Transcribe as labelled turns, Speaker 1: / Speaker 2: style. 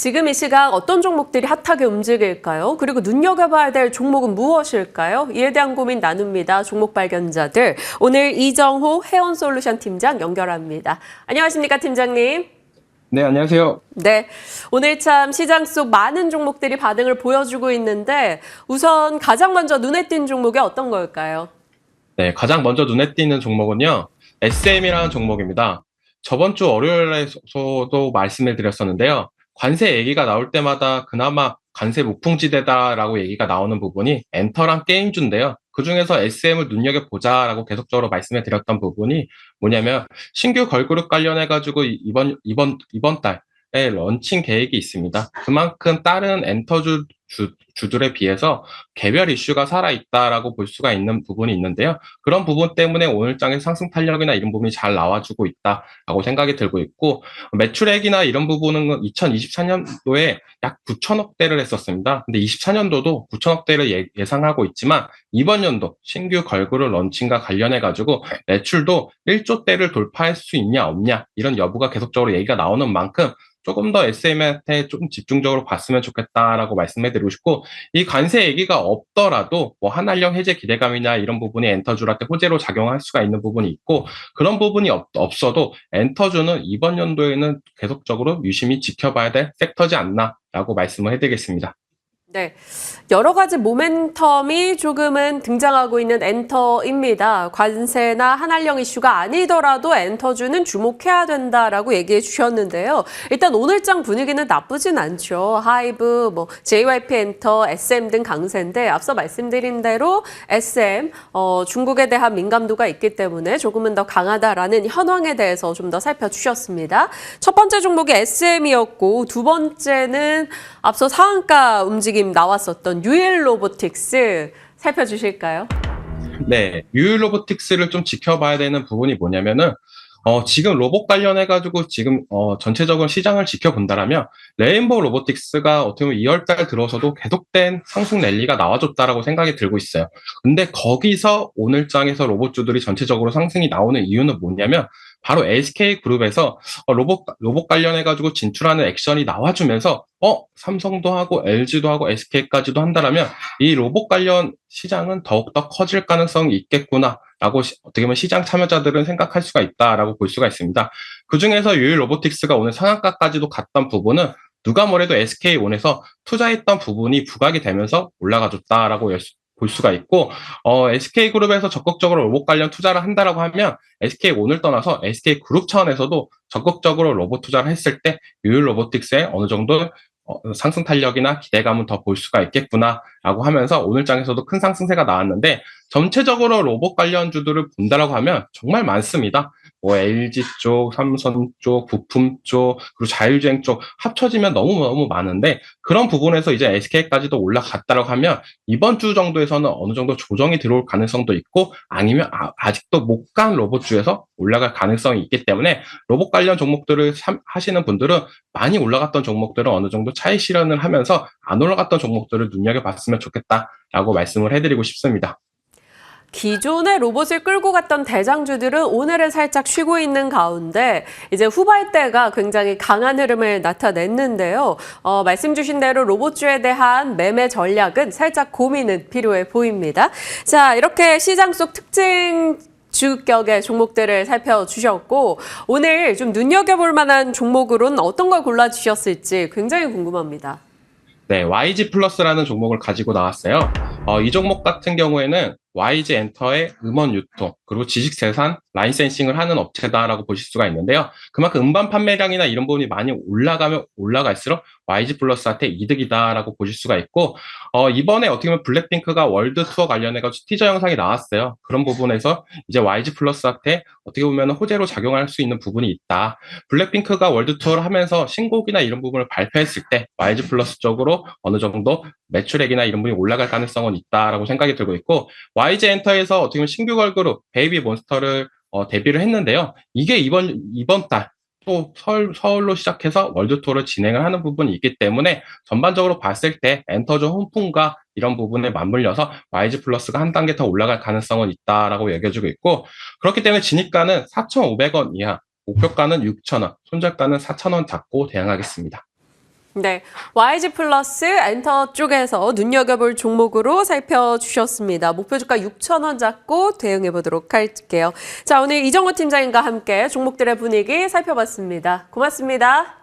Speaker 1: 지금 이 시각 어떤 종목들이 핫하게 움직일까요? 그리고 눈여겨봐야 될 종목은 무엇일까요? 이에 대한 고민 나눕니다. 종목 발견자들. 오늘 이정호 해온솔루션 팀장 연결합니다. 안녕하십니까, 팀장님?
Speaker 2: 네, 안녕하세요.
Speaker 1: 네, 오늘 참 시장 속 많은 종목들이 반응을 보여주고 있는데 우선 가장 먼저 눈에 띈 종목이 어떤 걸까요?
Speaker 2: 네, 가장 먼저 눈에 띄는 종목은요, SM이라는 종목입니다. 저번 주 월요일에서도 말씀을 드렸었는데요. 관세 얘기가 나올 때마다 그나마 관세 무풍지대다라고 얘기가 나오는 부분이 엔터랑 게임주인데요. 그중에서 SM을 눈여겨보자라고 계속적으로 말씀을 드렸던 부분이 뭐냐면 신규 걸그룹 관련해가지고 이번 달에 런칭 계획이 있습니다. 그만큼 다른 주들에 비해서 개별 이슈가 살아있다라고 볼 수가 있는 부분이 있는데요. 그런 부분 때문에 오늘 장의 상승 탄력이나 이런 부분이 잘 나와주고 있다라고 생각이 들고 있고, 매출액이나 이런 부분은 2024년도에 약 9천억대를 했었습니다. 근데 24년도도 9천억대를 예상하고 있지만 이번 연도 신규 걸그룹 런칭과 관련해가지고 매출도 1조대를 돌파할 수 있냐 없냐 이런 여부가 계속적으로 얘기가 나오는 만큼 조금 더 SM한테 좀 집중적으로 봤으면 좋겠다라고 말씀해드리고 싶고, 이 관세 얘기가 없더라도 뭐 한한령 해제 기대감이나 이런 부분이 엔터주한테 호재로 작용할 수가 있는 부분이 있고, 그런 부분이 없어도 엔터주는 이번 연도에는 계속적으로 유심히 지켜봐야 될 섹터지 않나라고 말씀을 해드리겠습니다.
Speaker 1: 네, 여러 가지 모멘텀이 조금은 등장하고 있는 엔터입니다. 관세나 한한령 이슈가 아니더라도 엔터주는 주목해야 된다라고 얘기해 주셨는데요. 일단 오늘장 분위기는 나쁘진 않죠. 하이브, JYP 엔터, SM 등 강세인데 앞서 말씀드린 대로 SM, 중국에 대한 민감도가 있기 때문에 조금은 더 강하다라는 현황에 대해서 좀 더 살펴주셨습니다. 첫 번째 종목이 SM이었고 두 번째는 앞서 상한가 움직임 나왔었던 유일 로보틱스 살펴주실까요?
Speaker 2: 네, 유일 로보틱스를 좀 지켜봐야 되는 부분이 뭐냐면은, 지금 로봇 관련해가지고 지금, 전체적으로 시장을 지켜본다라면, 레인보우 로보틱스가 어떻게 보면 2월 달 들어서도 계속된 상승 랠리가 나와줬다라고 생각이 들고 있어요. 근데 거기서 오늘장에서 로봇주들이 전체적으로 상승이 나오는 이유는 뭐냐면, 바로 SK그룹에서 로봇 관련해가지고 진출하는 액션이 나와주면서, 삼성도 하고 LG도 하고 SK까지도 한다라면, 이 로봇 관련 시장은 더욱더 커질 가능성이 있겠구나라고 어떻게 보면 시장 참여자들은 생각할 수가 있다라고 볼 수가 있습니다. 그중에서 유일 로보틱스가 오늘 상한가까지도 갔던 부분은 누가 뭐래도 SK온에서 투자했던 부분이 부각이 되면서 올라가줬다라고 볼 수가 있고, SK그룹에서 적극적으로 로봇 관련 투자를 한다라고 하면 SK온을 떠나서 SK그룹 차원에서도 적극적으로 로봇 투자를 했을 때 유일 로보틱스에 어느 정도 상승 탄력이나 기대감은 더 볼 수가 있겠구나라고 하면서 오늘 장에서도 큰 상승세가 나왔는데, 전체적으로 로봇 관련주들을 본다라고 하면 정말 많습니다. 뭐 LG 쪽, 삼성 쪽, 부품 쪽, 그리고 자율주행 쪽 합쳐지면 너무너무 많은데, 그런 부분에서 이제 SK까지도 올라갔다라고 하면 이번 주 정도에서는 어느 정도 조정이 들어올 가능성도 있고, 아니면 아직도 못 간 로봇주에서 올라갈 가능성이 있기 때문에 로봇 관련 종목들을 하시는 분들은 많이 올라갔던 종목들은 어느 정도 차익 실현을 하면서 안 올라갔던 종목들을 눈여겨봤으면 좋겠다라고 말씀을 해드리고 싶습니다.
Speaker 1: 기존의 로봇을 끌고 갔던 대장주들은 오늘은 살짝 쉬고 있는 가운데 이제 후발대가 굉장히 강한 흐름을 나타냈는데요. 말씀 주신 대로 로봇주에 대한 매매 전략은 살짝 고민은 필요해 보입니다. 자, 이렇게 시장 속 특징 주격의 종목들을 살펴주셨고 오늘 좀 눈여겨볼 만한 종목으로는 어떤 걸 골라주셨을지 굉장히 궁금합니다.
Speaker 2: 네, YG 플러스라는 종목을 가지고 나왔어요. 이 종목 같은 경우에는 YG 엔터의 음원 유통, 그리고 지식재산 라이센싱을 하는 업체다라고 보실 수가 있는데요. 그만큼 음반 판매량이나 이런 부분이 많이 올라가면 올라갈수록 YG 플러스한테 이득이다라고 보실 수가 있고, 이번에 어떻게 보면 블랙핑크가 월드 투어 관련해가지고 티저 영상이 나왔어요. 그런 부분에서 이제 YG 플러스한테 어떻게 보면 호재로 작용할 수 있는 부분이 있다. 블랙핑크가 월드 투어를 하면서 신곡이나 이런 부분을 발표했을 때 YG 플러스 쪽으로 어느 정도 매출액이나 이런 부분이 올라갈 가능성은 있다라고 생각이 들고 있고, YG 엔터에서 어떻게 보면 신규 걸그룹 베이비 몬스터를 데뷔를 했는데요. 이게 이번 달 또 서울로 시작해서 월드 투어를 진행을 하는 부분이 있기 때문에 전반적으로 봤을 때 엔터존 훈풍과 이런 부분에 맞물려서 YG 플러스가 한 단계 더 올라갈 가능성은 있다라고 여겨지고 있고, 그렇기 때문에 진입가는 4,500원 이하, 목표가는 6,000원, 손절가는 4,000원 잡고 대응하겠습니다.
Speaker 1: 네, YG 플러스 엔터 쪽에서 눈여겨볼 종목으로 살펴주셨습니다. 목표 주가 6,000원 잡고 대응해 보도록 할게요. 자, 오늘 이정호 팀장님과 함께 종목들의 분위기 살펴봤습니다. 고맙습니다.